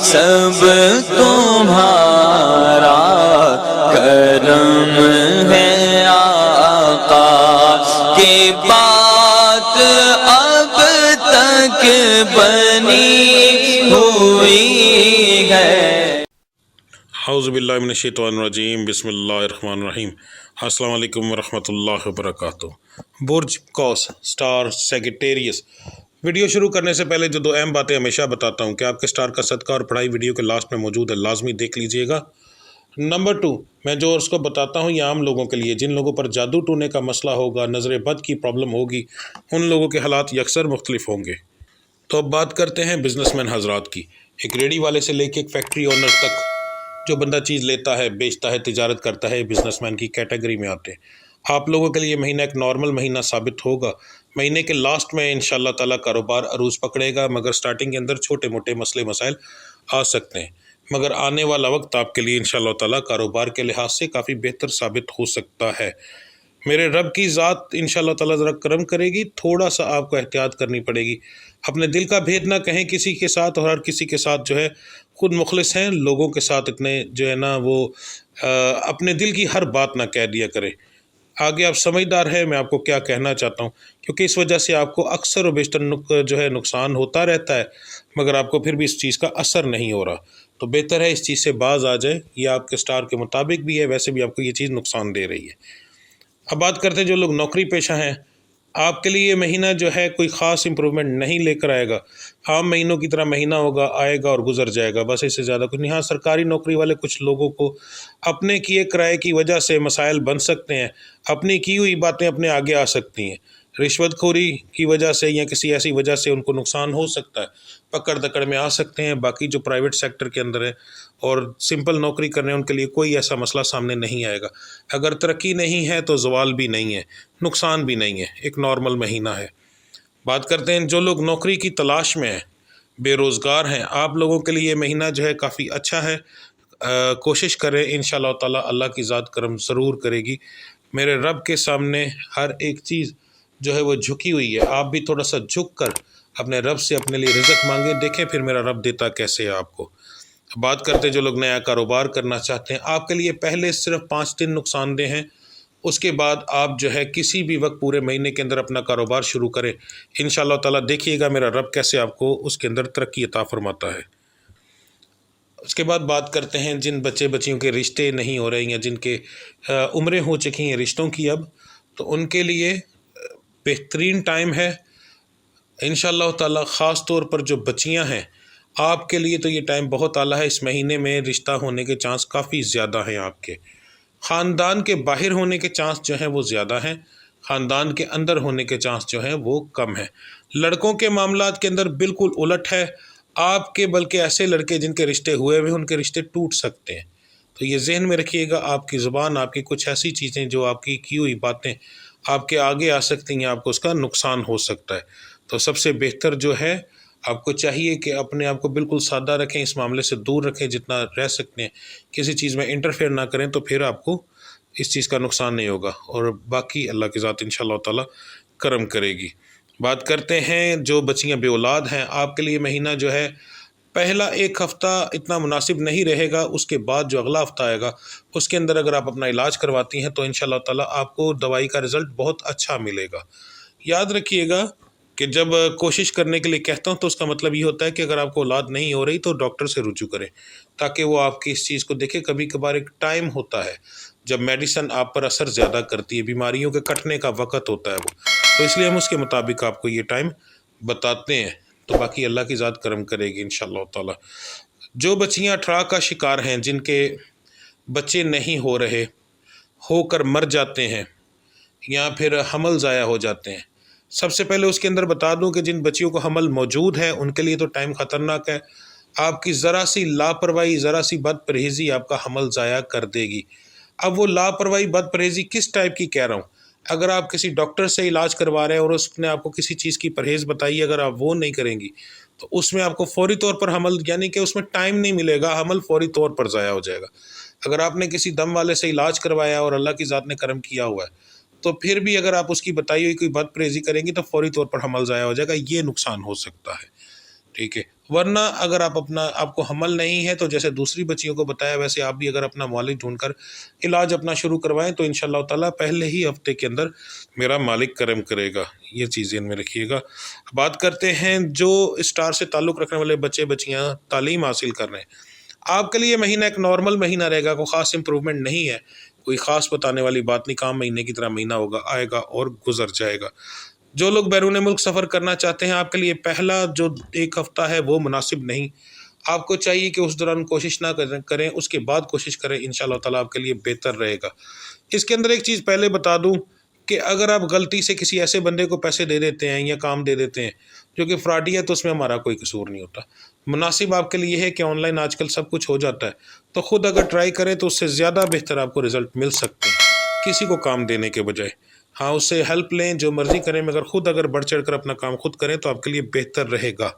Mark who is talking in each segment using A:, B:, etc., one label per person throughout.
A: سب تمہارا کرم ہے آقا کی بات اب تک بنی ہوئی ہے۔
B: اعوذ باللہ من الشیطان الرجیم، بسم اللہ الرحمن الرحیم۔ السلام علیکم ورحمۃ اللہ وبرکاتہ۔ برج قوس سٹار سیگیٹیریس۔ ویڈیو شروع کرنے سے پہلے جو دو اہم باتیں ہمیشہ بتاتا ہوں کہ آپ کے سٹار کا صدقہ اور پڑھائی ویڈیو کے لاسٹ میں موجود ہے، لازمی دیکھ لیجئے گا۔ نمبر 2، میں جو اس کو بتاتا ہوں یہ عام لوگوں کے لیے، جن لوگوں پر جادو ٹونے کا مسئلہ ہوگا، نظر بد کی پرابلم ہوگی، ان لوگوں کے حالات یکسر مختلف ہوں گے۔ تو اب بات کرتے ہیں بزنس مین حضرات کی۔ ایک ریڑھی والے سے لے کے ایک فیکٹری اونر تک جو بندہ چیز لیتا ہے، بیچتا ہے، تجارت کرتا ہے، بزنس مین کی کیٹیگری میں آتے ہیں۔ آپ لوگوں کے لیے مہینہ ایک نارمل مہینہ ثابت ہوگا۔ مہینے کے لاسٹ میں انشاءاللہ تعالیٰ کاروبار عروج پکڑے گا، مگر سٹارٹنگ کے اندر چھوٹے موٹے مسئلے مسائل آ سکتے ہیں، مگر آنے والا وقت آپ کے لیے انشاءاللہ تعالیٰ کاروبار کے لحاظ سے کافی بہتر ثابت ہو سکتا ہے۔ میرے رب کی ذات انشاءاللہ تعالیٰ ذرا کرم کرے گی، تھوڑا سا آپ کو احتیاط کرنی پڑے گی۔ اپنے دل کا بھید نہ کہیں کسی کے ساتھ، اور ہر کسی کے ساتھ جو ہے خود مخلص ہیں، لوگوں کے ساتھ اتنے جو ہے نا وہ اپنے دل کی ہر بات نہ کہہ دیا کرے۔ آگے آپ سمجھدار ہیں میں آپ کو کیا کہنا چاہتا ہوں، کیونکہ اس وجہ سے آپ کو اکثر و بیشتر جو ہے نقصان ہوتا رہتا ہے، مگر آپ کو پھر بھی اس چیز کا اثر نہیں ہو رہا۔ تو بہتر ہے اس چیز سے باز آ جائے، یہ آپ کے سٹار کے مطابق بھی ہے، ویسے بھی آپ کو یہ چیز نقصان دے رہی ہے۔ اب بات کرتے ہیں جو لوگ نوکری پیشہ ہیں، آپ کے لیے یہ مہینہ جو ہے کوئی خاص امپرومنٹ نہیں لے کر آئے گا، عام مہینوں کی طرح مہینہ ہوگا، آئے گا اور گزر جائے گا، بس اس سے زیادہ کچھ نہیں۔ ہاں، سرکاری نوکری والے کچھ لوگوں کو اپنے کیے کرائے کی وجہ سے مسائل بن سکتے ہیں، اپنی کی ہوئی باتیں اپنے آگے آ سکتی ہیں، رشوت خوری کی وجہ سے یا کسی ایسی وجہ سے ان کو نقصان ہو سکتا ہے، پکڑ دکڑ میں آ سکتے ہیں۔ باقی جو پرائیویٹ سیکٹر کے اندر ہے اور سمپل نوکری کرنے ہیں ان کے لیے کوئی ایسا مسئلہ سامنے نہیں آئے گا۔ اگر ترقی نہیں ہے تو زوال بھی نہیں ہے، نقصان بھی نہیں ہے، ایک نارمل مہینہ ہے۔ بات کرتے ہیں جو لوگ نوکری کی تلاش میں ہیں، بے روزگار ہیں، آپ لوگوں کے لیے یہ مہینہ جو ہے کافی اچھا ہے۔ کوشش کریں انشاءاللہ تعالی، اللہ کی ذات کرم ضرور کرے گی۔ میرے رب کے سامنے ہر ایک چیز جو ہے وہ جھکی ہوئی ہے، آپ بھی تھوڑا سا جھک کر اپنے رب سے اپنے لیے رزق مانگیں، دیکھیں پھر میرا رب دیتا کیسے ہے آپ کو۔ بات کرتے جو لوگ نیا کاروبار کرنا چاہتے ہیں، آپ کے لیے پہلے صرف 5 دن نقصان دہ ہیں، اس کے بعد آپ جو ہے کسی بھی وقت پورے مہینے کے اندر اپنا کاروبار شروع کریں انشاءاللہ تعالیٰ، دیکھیے گا میرا رب کیسے آپ کو اس کے اندر ترقی عطا فرماتا ہے۔ اس کے بعد بات کرتے ہیں جن بچے بچیوں کے رشتے نہیں ہو رہے یا جن کے عمریں ہو چکی ہیں رشتوں کی اب، تو ان کے لیے بہترین ٹائم ہے انشاءاللہ تعالیٰ۔ خاص طور پر جو بچیاں ہیں آپ کے لیے تو یہ ٹائم بہت اعلیٰ ہے، اس مہینے میں رشتہ ہونے کے چانس کافی زیادہ ہیں آپ کے۔ خاندان کے باہر ہونے کے چانس جو ہیں وہ زیادہ ہیں، خاندان کے اندر ہونے کے چانس جو ہیں وہ کم ہیں۔ لڑکوں کے معاملات کے اندر بالکل الٹ ہے، آپ کے بلکہ ایسے لڑکے جن کے رشتے ہوئے ہوئے ان کے رشتے ٹوٹ سکتے ہیں، تو یہ ذہن میں رکھیے گا۔ آپ کی زبان، آپ کی کچھ ایسی چیزیں جو آپ کی ہوئی باتیں آپ کے آگے آ سکتی ہیں، آپ کو اس کا نقصان ہو سکتا ہے۔ تو سب سے بہتر جو ہے آپ کو چاہیے کہ اپنے آپ کو بالکل سادہ رکھیں، اس معاملے سے دور رکھیں جتنا رہ سکتے ہیں، کسی چیز میں انٹرفیئر نہ کریں، تو پھر آپ کو اس چیز کا نقصان نہیں ہوگا، اور باقی اللہ کی ذات انشاءاللہ تعالیٰ کرم کرے گی۔ بات کرتے ہیں جو بچیاں بے اولاد ہیں، آپ کے لیے مہینہ جو ہے پہلا 1 ہفتہ اتنا مناسب نہیں رہے گا، اس کے بعد جو اگلا ہفتہ آئے گا اس کے اندر اگر آپ اپنا علاج کرواتی ہیں تو انشاءاللہ تعالیٰ آپ کو دوائی کا رزلٹ بہت اچھا ملے گا۔ یاد رکھیے گا کہ جب کوشش کرنے کے لیے کہتا ہوں تو اس کا مطلب یہ ہوتا ہے کہ اگر آپ کو اولاد نہیں ہو رہی تو ڈاکٹر سے رجوع کریں، تاکہ وہ آپ کی اس چیز کو دیکھے۔ کبھی کبھار ایک ٹائم ہوتا ہے جب میڈیسن آپ پر اثر زیادہ کرتی ہے، بیماریوں کے کٹنے کا وقت ہوتا ہے وہ، تو اس لیے ہم اس کے مطابق آپ کو یہ ٹائم بتاتے ہیں۔ تو باقی اللہ کی ذات کرم کرے گی انشاءاللہ تعالی۔ جو بچیاں اٹھڑا کا شکار ہیں، جن کے بچے نہیں ہو رہے، ہو کر مر جاتے ہیں یا پھر حمل ضائع ہو جاتے ہیں، سب سے پہلے اس کے اندر بتا دوں کہ جن بچیوں کو حمل موجود ہے ان کے لیے تو ٹائم خطرناک ہے۔ آپ کی ذرا سی لاپرواہی، ذرا سی بد پرہیزی آپ کا حمل ضائع کر دے گی۔ اب وہ لاپرواہی بد پرہیزی کس ٹائپ کی کہہ رہا ہوں، اگر آپ کسی ڈاکٹر سے علاج کروا رہے ہیں اور اس نے آپ کو کسی چیز کی پرہیز بتائی، اگر آپ وہ نہیں کریں گی تو اس میں آپ کو فوری طور پر حمل، یعنی کہ اس میں ٹائم نہیں ملے گا، حمل فوری طور پر ضائع ہو جائے گا۔ اگر آپ نے کسی دم والے سے علاج کروایا اور اللہ کی ذات نے کرم کیا ہوا ہے، تو پھر بھی اگر آپ اس کی بتائی ہوئی کوئی بد پرہیزی کریں گی تو فوری طور پر حمل ضائع ہو جائے گا، یہ نقصان ہو سکتا ہے، ٹھیک ہے۔ ورنہ اگر آپ کو حمل نہیں ہے تو جیسے دوسری بچیوں کو بتایا ویسے آپ بھی اگر اپنا مالک ڈھونڈ کر علاج اپنا شروع کروائیں تو انشاءاللہ تعالیٰ پہلے ہی ہفتے کے اندر میرا مالک کرم کرے گا. یہ چیزیں ان میں رکھیے گا. بات کرتے ہیں جو اسٹار سے تعلق رکھنے والے بچے بچیاں تعلیم حاصل کر رہے ہیں. آپ کے لیے مہینہ ایک نارمل مہینہ رہے گا, کوئی خاص امپرومنٹ نہیں ہے, کوئی خاص بتانے والی بات نہیں. کام مہینے کی طرح مہینہ ہوگا, آئے گا اور گزر جائے گا. جو لوگ بیرون ملک سفر کرنا چاہتے ہیں آپ کے لیے پہلا جو ایک ہفتہ ہے وہ مناسب نہیں. آپ کو چاہیے کہ اس دوران کوشش نہ کریں, اس کے بعد کوشش کریں, انشاءاللہ تعالیٰ آپ کے لیے بہتر رہے گا. اس کے اندر ایک چیز پہلے بتا دوں کہ اگر آپ غلطی سے کسی ایسے بندے کو پیسے دے دیتے ہیں یا کام دے دیتے ہیں جو کہ فراڈی ہے تو اس میں ہمارا کوئی قصور نہیں ہوتا. مناسب آپ کے لیے ہے کہ آن لائن آج کل سب کچھ ہو جاتا ہے, تو خود اگر ٹرائی کریں تو اس سے زیادہ بہتر آپ کو رزلٹ مل سکتے ہیں کسی کو کام دینے کے بجائے. ہاں, اس سے ہیلپ لیں, جو مرضی کریں, مگر خود اگر بڑھ چڑھ کر اپنا کام خود کریں تو آپ کے لیے بہتر رہے گا.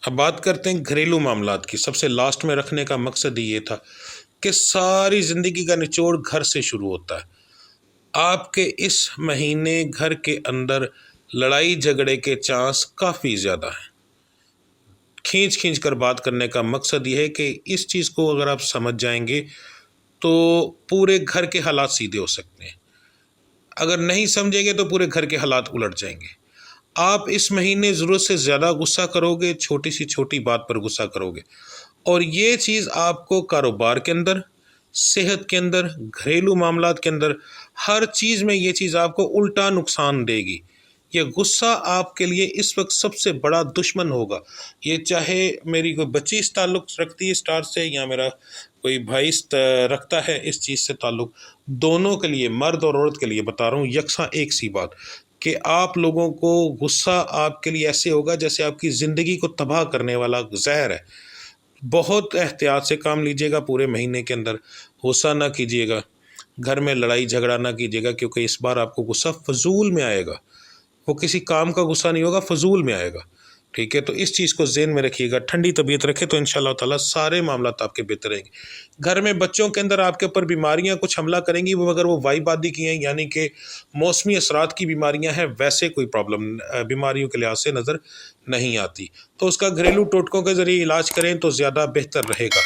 B: اب بات کرتے ہیں گھریلو معاملات کی. سب سے لاسٹ میں رکھنے کا مقصد یہ تھا کہ ساری زندگی کا نچوڑ گھر سے شروع ہوتا ہے. آپ کے اس مہینے گھر کے اندر لڑائی جھگڑے کے چانس کافی زیادہ ہیں. کھینچ کر بات کرنے کا مقصد یہ ہے کہ اس چیز کو اگر آپ سمجھ جائیں گے تو پورے گھر کے حالات سیدھے ہو سکتے ہیں. اگر نہیں سمجھیں گے تو پورے گھر کے حالات الٹ جائیں گے. آپ اس مہینے ضرورت سے زیادہ غصہ کرو گے, چھوٹی سی چھوٹی بات پر غصہ کرو گے, اور یہ چیز آپ کو کاروبار کے اندر, صحت کے اندر, گھریلو معاملات کے اندر, ہر چیز میں یہ چیز آپ کو الٹا نقصان دے گی. یہ غصہ آپ کے لیے اس وقت سب سے بڑا دشمن ہوگا. یہ چاہے میری کوئی بچی اس تعلق رکھتی ہے اسٹار سے یا میرا کوئی بھائی رکھتا ہے اس چیز سے تعلق, دونوں کے لیے, مرد اور عورت کے لیے بتا رہا ہوں یکساں ایک سی بات کہ آپ لوگوں کو غصہ آپ کے لیے ایسے ہوگا جیسے آپ کی زندگی کو تباہ کرنے والا زہر ہے. بہت احتیاط سے کام لیجیے گا پورے مہینے کے اندر. غصہ نہ کیجیے گا, گھر میں لڑائی جھگڑا نہ کیجیے گا, کیونکہ اس بار آپ کو غصہ فضول میں آئے گا. وہ کسی کام کا غصہ نہیں ہوگا, فضول میں آئے گا. ٹھیک ہے, تو اس چیز کو ذہن میں رکھیے گا. ٹھنڈی طبیعت رکھے تو انشاءاللہ تعالیٰ سارے معاملات آپ کے بہتر رہیں گے. گھر میں بچوں کے اندر آپ کے اوپر بیماریاں کچھ حملہ کریں گی, وہ اگر وہ وائی بادی کی ہیں یعنی کہ موسمی اثرات کی بیماریاں ہیں, ویسے کوئی پرابلم بیماریوں کے لحاظ سے نظر نہیں آتی, تو اس کا گھریلو ٹوٹکوں کے ذریعے علاج کریں تو زیادہ بہتر رہے گا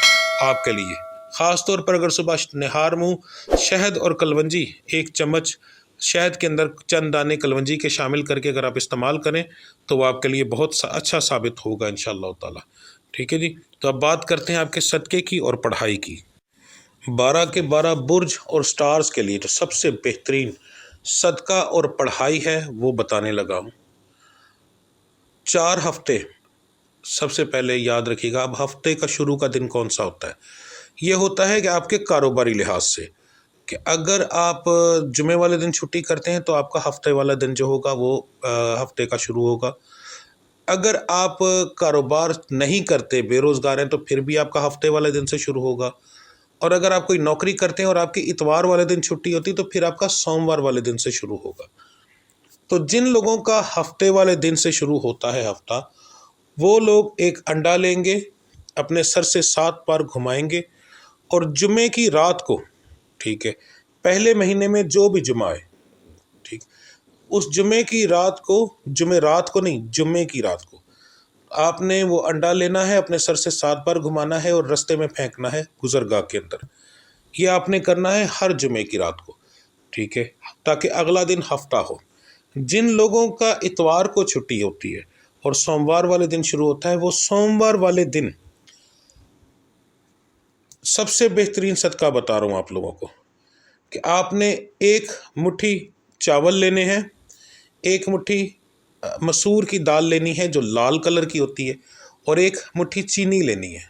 B: آپ کے لیے. خاص طور پر اگر صبح نہار منہ شہد اور کلونجی, 1 چمچ شہد کے اندر چند دانے کلونجی کے شامل کر کے اگر آپ استعمال کریں تو وہ آپ کے لیے بہت اچھا ثابت ہوگا انشاءاللہ تعالیٰ. ٹھیک ہے جی. تو اب بات کرتے ہیں آپ کے صدقے کی اور پڑھائی کی. 12 کے 12 برج اور سٹارز کے لیے جو سب سے بہترین صدقہ اور پڑھائی ہے وہ بتانے لگا ہوں. 4 ہفتے سب سے پہلے یاد رکھیے گا. اب ہفتے کا شروع کا دن کون سا ہوتا ہے؟ یہ ہوتا ہے کہ آپ کے کاروباری لحاظ سے کہ اگر آپ جمعے والے دن چھٹی کرتے ہیں تو آپ کا ہفتے والا دن جو ہوگا وہ ہفتے کا شروع ہوگا. اگر آپ کاروبار نہیں کرتے, بے روزگار ہیں, تو پھر بھی آپ کا ہفتے والے دن سے شروع ہوگا. اور اگر آپ کوئی نوکری کرتے ہیں اور آپ کی اتوار والے دن چھٹی ہوتی تو پھر آپ کا سوموار والے دن سے شروع ہوگا. تو جن لوگوں کا ہفتے والے دن سے شروع ہوتا ہے ہفتہ, وہ لوگ ایک انڈا لیں گے, اپنے سر سے 7 بار گھمائیں گے, اور جمعے کی رات کو, ٹھیک ہے, پہلے مہینے میں جو بھی جمعہ ہے, ٹھیک, اس جمعے کی رات کو, جمعرات کو نہیں, جمعے کی رات کو آپ نے وہ انڈا لینا ہے, اپنے سر سے 7 بار گھمانا ہے اور رستے میں پھینکنا ہے گزرگاہ کے اندر. یہ آپ نے کرنا ہے ہر جمعے کی رات کو, ٹھیک ہے, تاکہ اگلا دن ہفتہ ہو. جن لوگوں کا اتوار کو چھٹی ہوتی ہے اور سوموار والے دن شروع ہوتا ہے, وہ سوموار والے دن سب سے بہترین صدقہ بتا رہا ہوں آپ لوگوں کو کہ آپ نے 1 مٹھی چاول لینے ہیں, 1 مٹھی مسور کی دال لینی ہے جو لال کلر کی ہوتی ہے, اور 1 مٹھی چینی لینی ہے.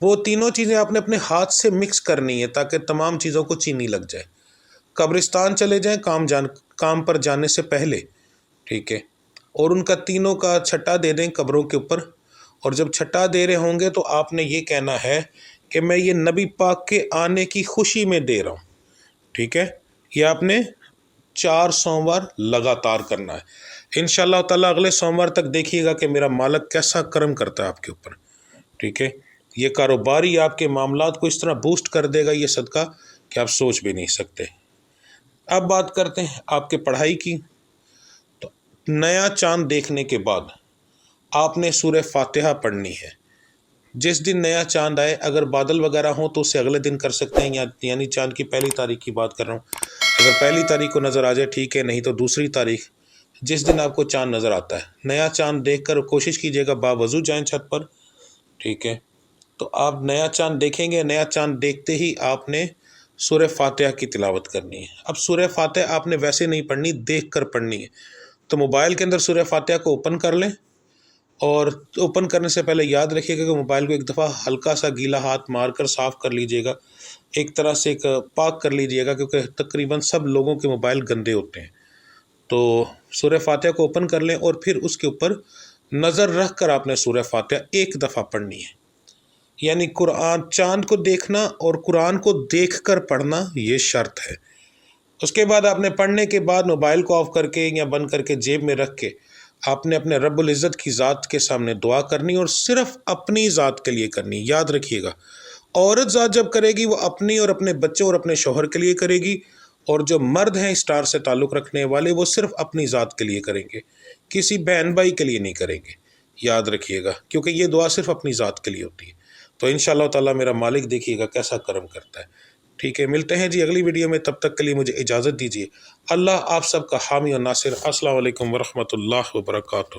B: وہ تینوں چیزیں آپ نے اپنے ہاتھ سے مکس کرنی ہے تاکہ تمام چیزوں کو چینی لگ جائے. قبرستان چلے جائیں کام پر جانے سے پہلے, ٹھیک ہے, اور ان کا تینوں کا چھٹا دے دیں قبروں کے اوپر. اور جب چھٹا دے رہے ہوں گے تو آپ نے یہ کہنا ہے کہ میں یہ نبی پاک کے آنے کی خوشی میں دے رہا ہوں. ٹھیک ہے, یہ آپ نے 4 سوموار لگاتار کرنا ہے. انشاءاللہ تعالیٰ اگلے سوموار تک دیکھیے گا کہ میرا مالک کیسا کرم کرتا ہے آپ کے اوپر. ٹھیک ہے, یہ کاروباری آپ کے معاملات کو اس طرح بوسٹ کر دے گا یہ صدقہ کہ آپ سوچ بھی نہیں سکتے. اب بات کرتے ہیں آپ کے پڑھائی کی. تو نیا چاند دیکھنے کے بعد آپ نے سورہ فاتحہ پڑھنی ہے۔ جس دن نیا چاند آئے، اگر بادل وغیرہ ہوں تو اسے اگلے دن کر سکتے ہیں، یعنی چاند کی پہلی تاریخ کی بات کر رہا ہوں۔ اگر پہلی تاریخ کو نظر آ جائے ٹھیک ہے، نہیں تو دوسری تاریخ، جس دن آپ کو چاند نظر آتا ہے، نیا چاند دیکھ کر کوشش کیجیے گا باوضو جائیں چھت پر، ٹھیک ہے؟ تو آپ نیا چاند دیکھیں گے، نیا چاند دیکھتے ہی آپ نے سورہ فاتحہ کی تلاوت کرنی ہے۔ اب سورہ فاتحہ آپ نے ویسے نہیں پڑھنی، دیکھ کر پڑھنی ہے۔ تو موبائل کے اندر سورہ فاتحہ کو اوپن کر لیں، اور اوپن کرنے سے پہلے یاد رکھیے گا کہ موبائل کو ایک دفعہ ہلکا سا گیلا ہاتھ مار کر صاف کر لیجیے گا، ایک طرح سے ایک پاک کر لیجیے گا، کیونکہ تقریباً سب لوگوں کے موبائل گندے ہوتے ہیں۔ تو سورہ فاتحہ کو اوپن کر لیں، اور پھر اس کے اوپر نظر رکھ کر آپ نے سورہ فاتحہ ایک دفعہ پڑھنی ہے۔ یعنی قرآن، چاند کو دیکھنا اور قرآن کو دیکھ کر پڑھنا یہ شرط ہے۔ اس کے بعد آپ نے پڑھنے کے بعد موبائل کو آف کر کے یا بند کر کے جیب میں رکھ کے آپ نے اپنے رب العزت کی ذات کے سامنے دعا کرنی، اور صرف اپنی ذات کے لیے کرنی۔ یاد رکھیے گا، عورت ذات جب کرے گی وہ اپنی اور اپنے بچوں اور اپنے شوہر کے لیے کرے گی، اور جو مرد ہیں اسٹار سے تعلق رکھنے والے وہ صرف اپنی ذات کے لیے کریں گے، کسی بہن بھائی کے لیے نہیں کریں گے۔ یاد رکھیے گا، کیونکہ یہ دعا صرف اپنی ذات کے لیے ہوتی ہے۔ تو انشاءاللہ تعالیٰ میرا مالک دیکھیے گا کیسا کرم کرتا ہے۔ ٹھیک ہے، ملتے ہیں جی اگلی ویڈیو میں، تب تک کے لیے مجھے اجازت دیجیے۔ اللہ آپ سب کا حامی اور ناصر۔ السلام علیکم ورحمۃ اللہ وبرکاتہ۔